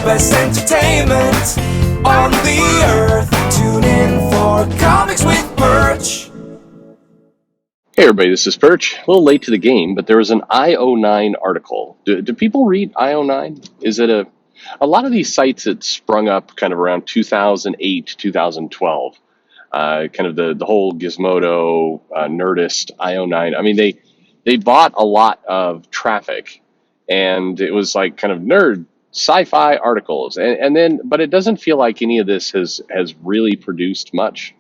best entertainment on the earth. Tune in for Comics with Perch. Hey everybody, this is Perch. A little late to the game, but there was an IO9 article. Do people read IO9? Is it a lot of these sites that sprung up kind of around 2008, 2012, kind of the whole Gizmodo, Nerdist, IO9. I mean, they bought a lot of traffic, and it was like kind of nerd sci-fi articles, and then, but it doesn't feel like any of this has really produced much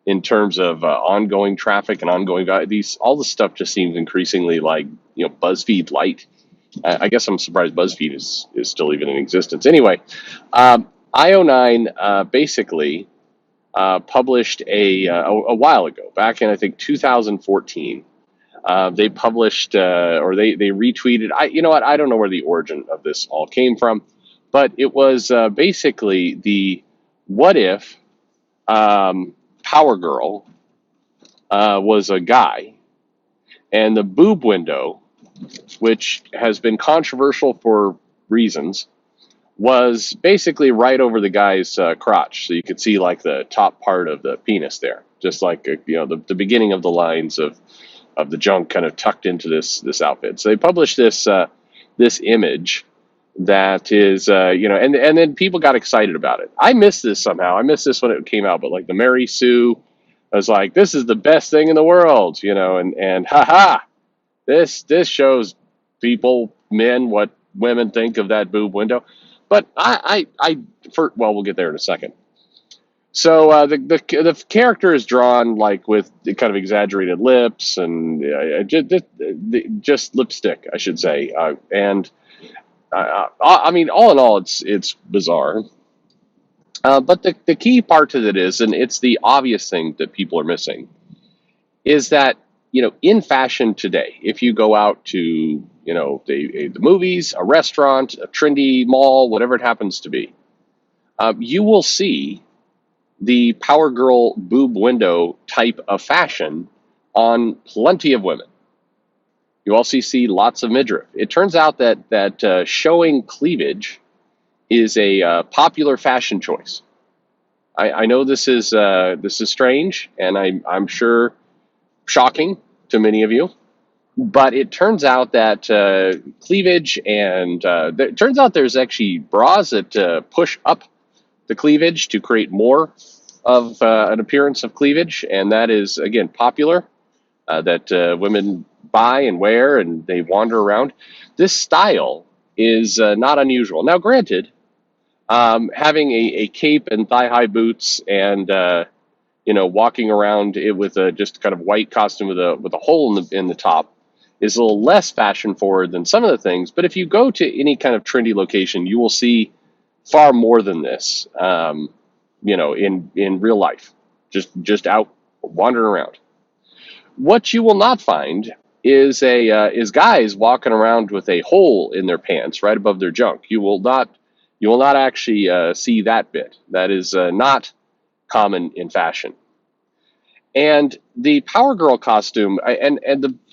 in terms of ongoing traffic and ongoing these. All the stuff just seems increasingly like BuzzFeed light. I guess I'm surprised BuzzFeed is still even in existence. Anyway, IO9 basically published a while ago, back in I think 2014. They published or they retweeted. You know what? I don't know where the origin of this all came from, but it was basically the what if. Power Girl was a guy, and the boob window, which has been controversial for reasons, was basically right over the guy's crotch, so you could see like the top part of the penis there, just like the beginning of the lines of the junk kind of tucked into this outfit. So they published this image that is and then people got excited about it. I missed this somehow. I missed this when it came out, but like the Mary Sue, I was like, this is the best thing in the world, and haha, this shows men what women think of that boob window. But well, we'll get there in a second. So the character is drawn like with kind of exaggerated lips and just lipstick, I should say, and I mean, all in all, it's bizarre. But the key part to it is, and it's the obvious thing that people are missing, is that in fashion today, if you go out to the movies, a restaurant, a trendy mall, whatever it happens to be, you will see the Power Girl boob window type of fashion on plenty of women. You also see lots of midriff. It turns out that showing cleavage is a popular fashion choice. I know this is strange, and I'm sure shocking to many of you, but it turns out that cleavage and it turns out there's actually bras that push up the cleavage to create more of an appearance of cleavage, and that is again popular. That women buy and wear, and they wander around. This style is not unusual. Now, granted, having a cape and thigh-high boots and walking around it with a just kind of white costume with a hole in the top is a little less fashion forward than some of the things. But if you go to any kind of trendy location, you will see far more than this. In real life, just out wandering around. What you will not find is guys walking around with a hole in their pants right above their junk. You will not actually see that bit. That is not common in fashion. And the Power Girl costume and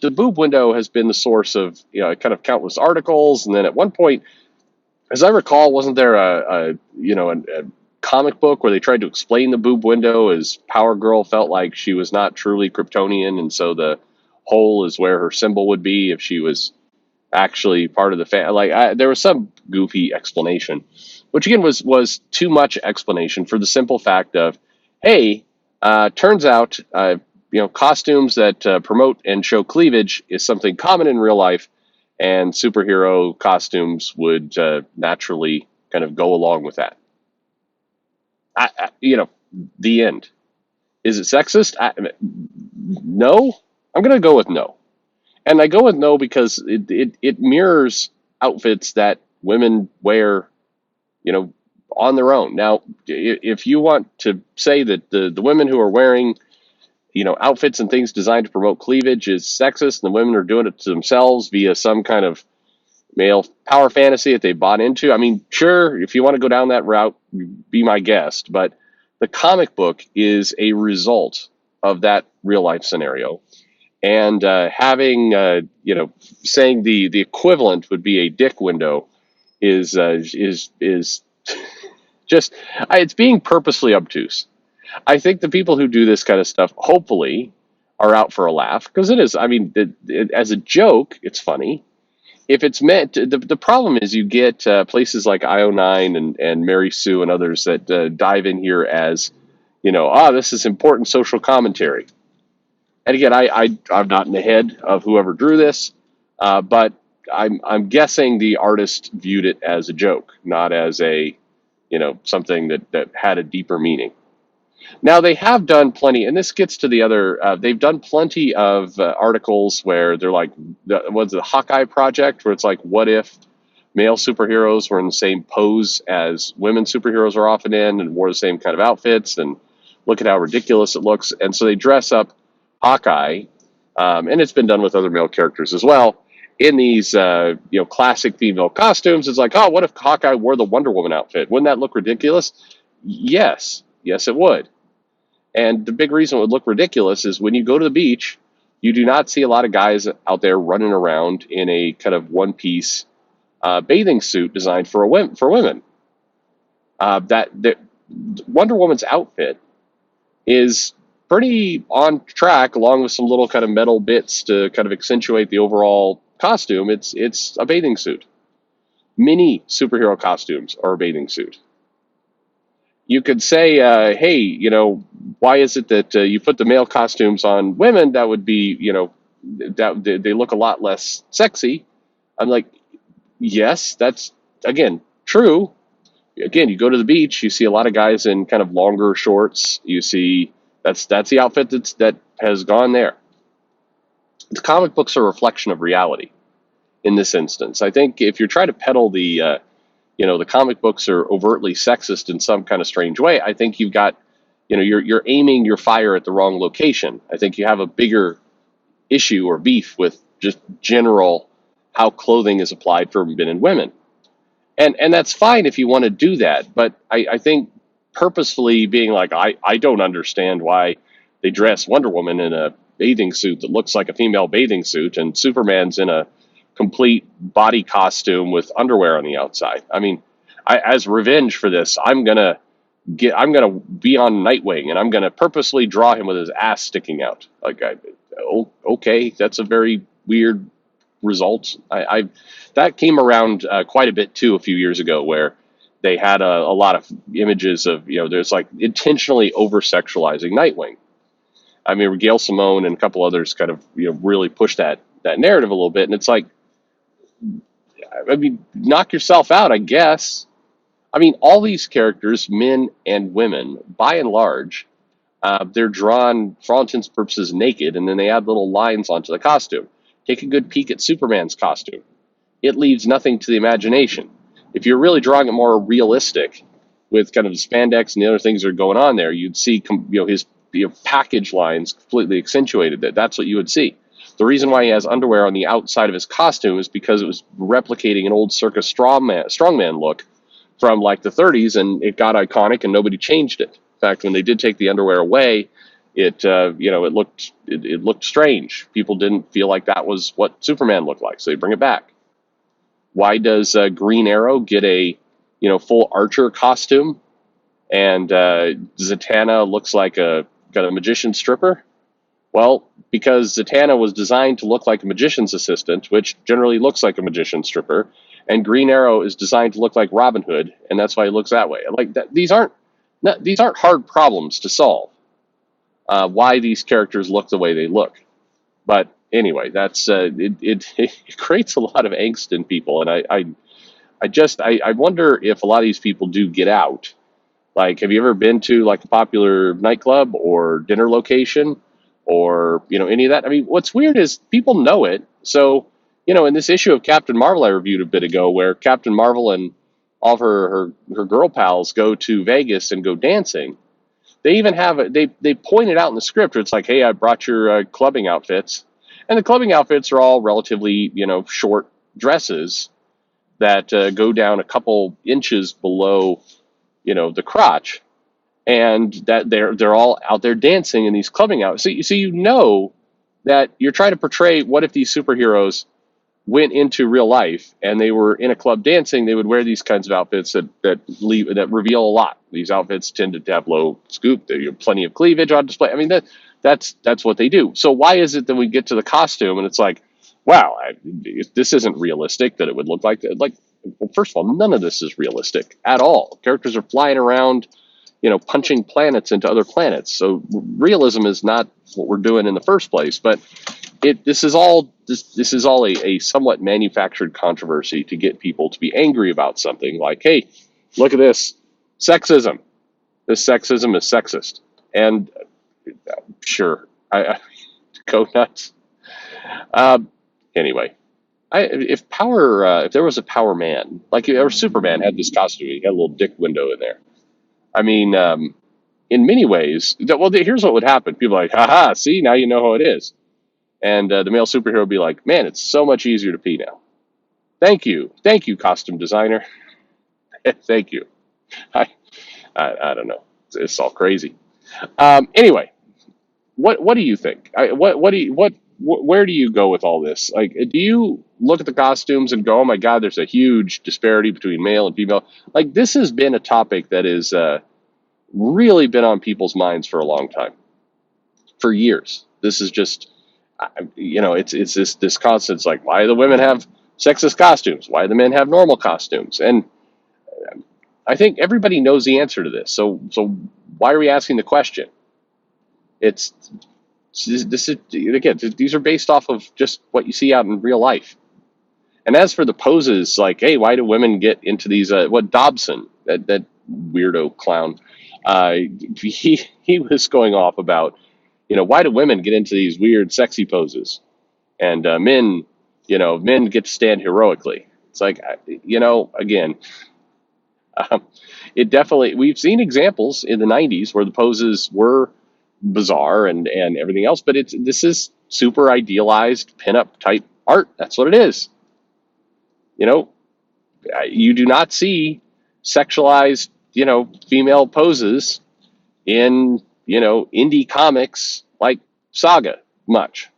the boob window has been the source of kind of countless articles. And then at one point, as I recall, wasn't there a comic book where they tried to explain the boob window as Power Girl felt like she was not truly Kryptonian, and so the hole is where her symbol would be if she was actually part of the family. There was some goofy explanation, which again was too much explanation for the simple fact of, hey, turns out costumes that promote and show cleavage is something common in real life, and superhero costumes would naturally kind of go along with that. The end. Is it sexist? No. I'm going to go with no. And I go with no because it mirrors outfits that women wear, on their own. Now, if you want to say that the women who are wearing, outfits and things designed to promote cleavage is sexist, and the women are doing it to themselves via some kind of male power fantasy that they bought into, I mean, sure, if you want to go down that route, be my guest. But the comic book is a result of that real life scenario. And having, saying the equivalent would be a dick window is Just, it's being purposely obtuse. I think the people who do this kind of stuff, hopefully, are out for a laugh because it is. I mean, as a joke, it's funny. If it's meant, the problem is you get places like IO9 and Mary Sue and others that dive in here as, this is important social commentary. And again, I'm not in the head of whoever drew this, but I'm guessing the artist viewed it as a joke, not as a, something that had a deeper meaning. Now they have done plenty, and this gets to the other. They've done plenty of articles where they're like, what's the Hawkeye Project, where it's like, what if male superheroes were in the same pose as women superheroes are often in, and wore the same kind of outfits, and look at how ridiculous it looks. And so they dress up Hawkeye, and it's been done with other male characters as well, in these classic female costumes. It's like, oh, what if Hawkeye wore the Wonder Woman outfit? Wouldn't that look ridiculous? Yes, it would. And the big reason it would look ridiculous is when you go to the beach, you do not see a lot of guys out there running around in a kind of one-piece bathing suit designed for women. That Wonder Woman's outfit is pretty on track, along with some little kind of metal bits to kind of accentuate the overall costume. It's a bathing suit. Many superhero costumes are a bathing suit. You could say, hey, why is it that you put the male costumes on women? That would be, that they look a lot less sexy. I'm like, yes, that's, again, true. Again, you go to the beach, you see a lot of guys in kind of longer shorts. You see that's the outfit that has gone there. The comic books are a reflection of reality in this instance. I think if you're trying to peddle the comic books are overtly sexist in some kind of strange way, I think you've got, you're aiming your fire at the wrong location. I think you have a bigger issue or beef with just general how clothing is applied for men and women. And that's fine if you want to do that. But I think purposefully being like, I don't understand why they dress Wonder Woman in a bathing suit that looks like a female bathing suit, and Superman's in a complete body costume with underwear on the outside. I mean, as revenge for this, I'm gonna be on Nightwing, and I'm gonna purposely draw him with his ass sticking out. Like, okay, that's a very weird result. That came around quite a bit too a few years ago, where they had a lot of images of, there's like intentionally over sexualizing Nightwing. I mean, Gail Simone and a couple others kind of really pushed that narrative a little bit, and it's like, I mean, knock yourself out, I guess. I mean, all these characters, men and women, by and large, they're drawn for all intents and purposes naked, and then they add little lines onto the costume. Take a good peek at Superman's costume. It leaves nothing to the imagination. If you're really drawing it more realistic, with kind of the spandex and the other things that are going on there, you'd see his package lines completely accentuated. That's what you would see. The reason why he has underwear on the outside of his costume is because it was replicating an old circus strongman look from like the 30s, and it got iconic and nobody changed it. In fact, when they did take the underwear away, it looked strange. People didn't feel like that was what Superman looked like, so they bring it back. Why does Green Arrow get a full Archer costume, and Zatanna looks like a magician stripper? Well, because Zatanna was designed to look like a magician's assistant, which generally looks like a magician stripper, and Green Arrow is designed to look like Robin Hood, and that's why he looks that way. Like that, these aren't hard problems to solve. Why these characters look the way they look, but anyway, that's it creates a lot of angst in people, and I wonder if a lot of these people do get out. Like, have you ever been to like a popular nightclub or dinner location, or any of that? I mean, what's weird is people know it. So in this issue of Captain Marvel I reviewed a bit ago, where Captain Marvel and all of her girl pals go to Vegas and go dancing, they even have they point it out in the script where it's like, hey, I brought your clubbing outfits, and the clubbing outfits are all relatively short dresses that go down a couple inches below the crotch, and that they're all out there dancing in these clubbing outfits. So that you're trying to portray, what if these superheroes went into real life and they were in a club dancing, they would wear these kinds of outfits that reveal a lot. These outfits tended to have low scoop. They have plenty of cleavage on display. I mean, that's what they do. So why is it that we get to the costume and it's like, wow, this isn't realistic that it would look like that? Like, well, first of all, none of this is realistic at all. Characters are flying around, punching planets into other planets. So realism is not what we're doing in the first place. But this is all a somewhat manufactured controversy to get people to be angry about something. Like, hey, look at this sexism. This sexism is sexist, and sure, I go nuts. Um, anyway, if there was a power man, like or Superman had this costume, he had a little dick window in there. I mean, in many ways, well, here's what would happen. People are like, haha, see, now you know how it is. And the male superhero would be like, man, it's so much easier to pee now. Thank you, costume designer. Thank you. I, I don't know. It's all crazy. Anyway, what do you think? Where do you go with all this? Like, do you look at the costumes and go, oh my God, there's a huge disparity between male and female? Like, this has been a topic that is really been on people's minds for a long time, for years. This is just, it's this constant. It's like, why do the women have sexist costumes? Why do the men have normal costumes? And I think everybody knows the answer to this. So why are we asking the question? It's this is again, these are based off of just what you see out in real life. And as for the poses, like, hey, why do women get into these? What Dobson, that weirdo clown, he was going off about, why do women get into these weird, sexy poses, and men get to stand heroically. It's like, again, um, it definitely, we've seen examples in the '90s where the poses were bizarre and everything else, but this is super idealized pinup type art. That's what it is. You know, you do not see sexualized, female poses in, indie comics like Saga much.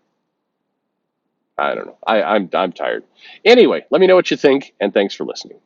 I don't know. I'm tired. Anyway, let me know what you think, and thanks for listening.